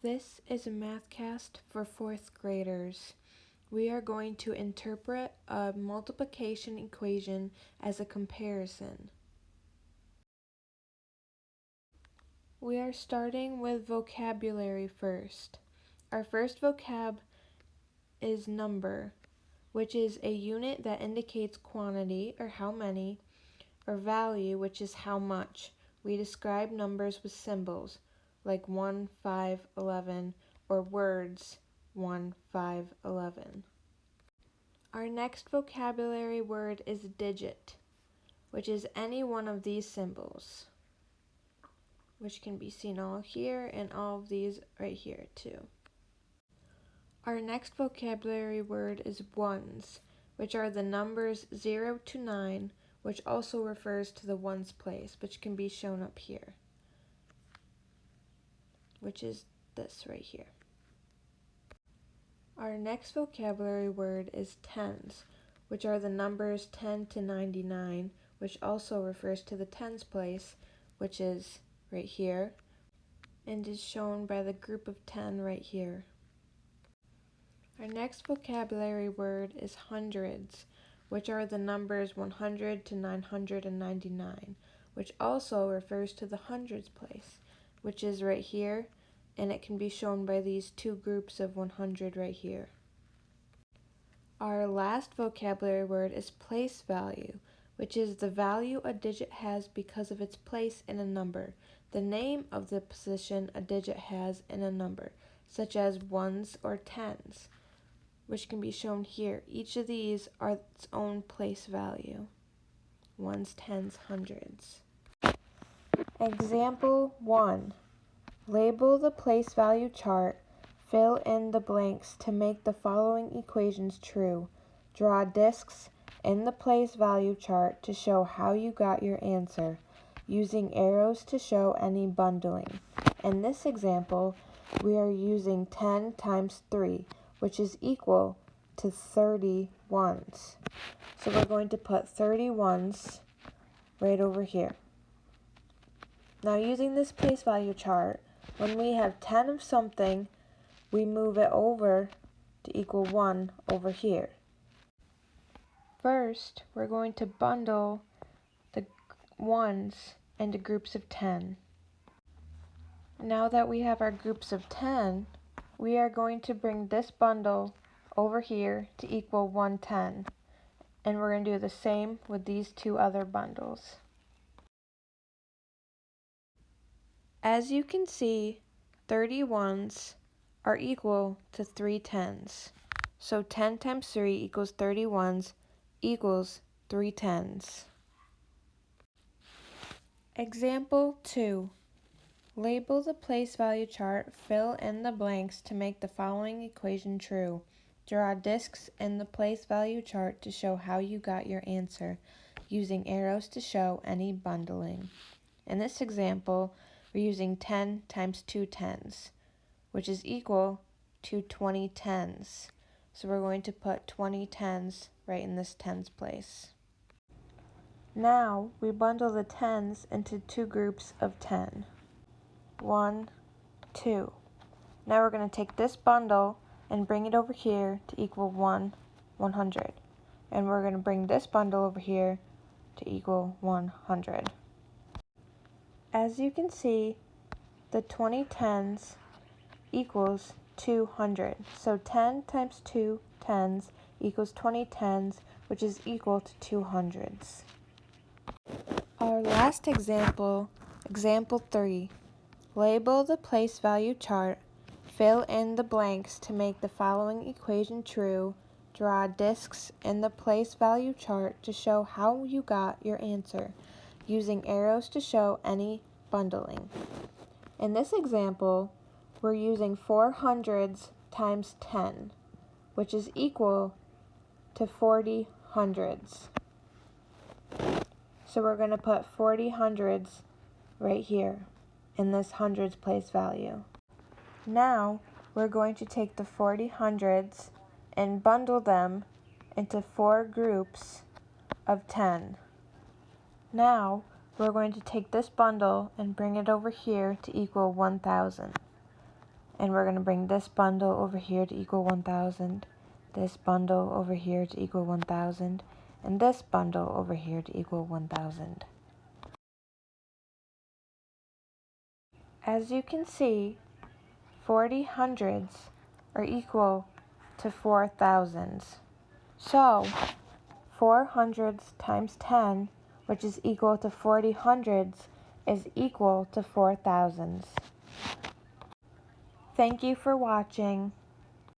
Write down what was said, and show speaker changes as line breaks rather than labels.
This is a MathCast for 4th graders. We are going to interpret a multiplication equation as a comparison. We are starting with vocabulary first. Our first vocab is number, which is a unit that indicates quantity or how many, or value, which is how much. We describe numbers with symbols like 1, 5, 11, or words 1, 5, 11. Our next vocabulary word is digit, which is any one of these symbols, which can be seen all here and all of these right here too. Our next vocabulary word is ones, which are the numbers 0 to 9, which also refers to the ones place, which can be shown up here, which is this right here. Our next vocabulary word is tens, which are the numbers 10 to 99, which also refers to the tens place, which is right here, and is shown by the group of 10 right here. Our next vocabulary word is hundreds, which are the numbers 100 to 999, which also refers to the hundreds place, which is right here, and it can be shown by these two groups of 100 right here. Our last vocabulary word is place value, which is the value a digit has because of its place in a number, the name of the position a digit has in a number, such as ones or tens, which can be shown here. Each of these are its own place value. Ones, tens, hundreds. Example 1. Label the place value chart. Fill in the blanks to make the following equations true. Draw discs in the place value chart to show how you got your answer, using arrows to show any bundling. In this example, we are using 10 times 3, which is equal to 30 ones. So we're going to put 30 ones right over here. Now using this place value chart, when we have 10 of something, we move it over to equal 1 over here. First, we're going to bundle the ones into groups of 10. Now that we have our groups of 10, we are going to bring this bundle over here to equal 110. And we're going to do the same with these two other bundles. As you can see, 30 ones are equal to 3 tens. So 10 times 3 equals 30 ones equals 3 tens. Example 2. Label the place value chart, fill in the blanks to make the following equation true. Draw discs in the place value chart to show how you got your answer, using arrows to show any bundling. In this example, we're using 10 times 2 tens, which is equal to 20 tens. So we're going to put 20 tens right in this tens place. Now we bundle the tens into two groups of 10. 1, 2. Now we're going to take this bundle and bring it over here to equal 100. And we're going to bring this bundle over here to equal 100. As you can see, the 20 tens equals 200. So 10 times 2 tens equals 20 tens, which is equal to 200s. Our last example, example 3. Label the place value chart. Fill in the blanks to make the following equation true. Draw discs in the place value chart to show how you got your answer, using arrows to show any bundling. In this example, we're using 4 hundreds times 10, which is equal to 40 hundreds. So we're going to put 40 hundreds right here in this hundreds place value. Now we're going to take the 40 hundreds and bundle them into 4 groups of 10. Now we're going to take this bundle and bring it over here to equal 1000. and we're going to bring this bundle over here to equal 1,000, this bundle over here to equal 1,000, and this bundle over here to equal 1,000. As you can see, 40 hundreds are equal to 4 thousands. So, 4 hundreds times 10, which is equal to 40 hundreds, is equal to 4 thousands. Thank you for watching.